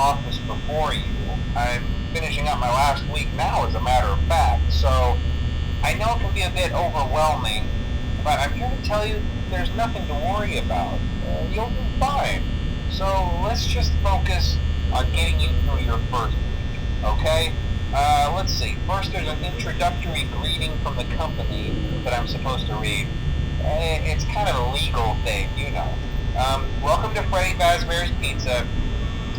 office before you. I'm finishing up my last week now, as a matter of fact, so I know it can be a bit overwhelming, but I'm here to tell you there's nothing to worry about. You'll do fine. So let's just focus on getting you through your first week, okay? Let's see. First, there's an introductory greeting from the company that I'm supposed to read. It's kind of a legal thing, you know. Welcome to Freddy Fazbear's Pizza,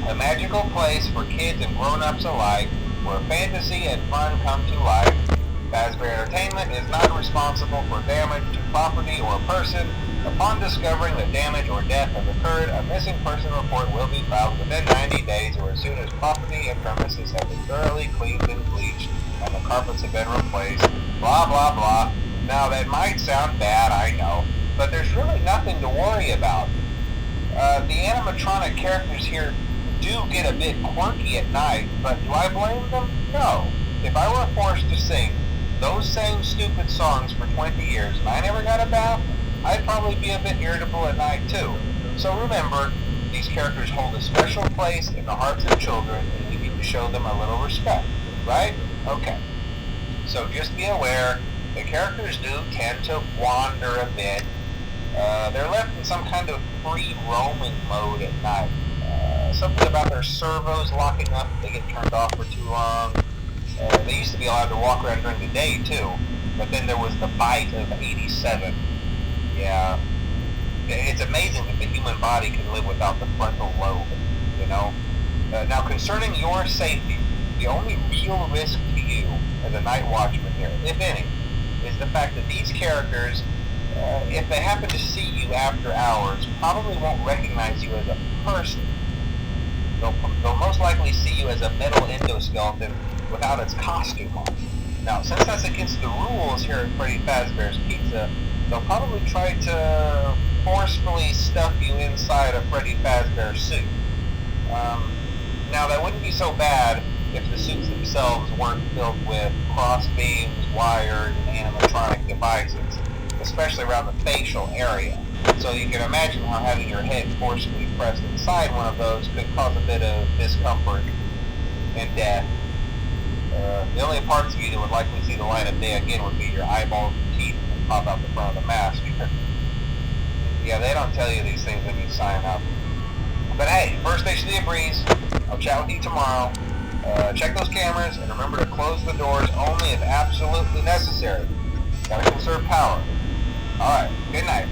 a magical place for kids and grown-ups alike, where fantasy and fun come to life. Fazbear Entertainment is not responsible for damage to property or person. Upon discovering that damage or death has occurred, a missing person report will be filed within 90 days or as soon as property and premises have been thoroughly cleaned and bleached and the carpets have been replaced. Blah, blah, blah. Now, that might sound bad, I know, but there's really nothing to worry about. The animatronic characters here do get a bit quirky at night, but do I blame them? No. If I were forced to sing those same stupid songs for 20 years and I never got a bath, I'd probably be a bit irritable at night too. So remember, these characters hold a special place in the hearts of children and you need to show them a little respect, right? Okay. So just be aware, the characters do tend to wander a bit. They're left in some kind of free roaming mode at night. Something about their servos locking up if they get turned off for too long. They used to be allowed to walk around during the day too, but then there was the bite of 87. Yeah, it's amazing that the human body can live without the frontal lobe, you know? Now, concerning your safety, the only real risk to you as a night watchman here, if any, is the fact that these characters, if they happen to see you after hours, probably won't recognize you as a person. They'll most likely see you as a metal endoskeleton without its costume on. Now, since that's against the rules here at Freddy Fazbear's Pizza, they'll probably try to forcefully stuff you inside a Freddy Fazbear suit. Now, that wouldn't be so bad if the suits themselves weren't filled with cross beams, wires, and animatronic devices, especially around the facial area. So you can imagine how having your head forcefully pressed inside one of those could cause a bit of discomfort and death. The only parts of you that would likely see the light of day again would be your eyeballs and teeth that pop out the front of the mask. Yeah, they don't tell you these things when you sign up. But hey, first station of the breeze. I'll chat with you tomorrow. Check those cameras and remember to close the doors only if absolutely necessary. Gotta conserve power. Alright, good night.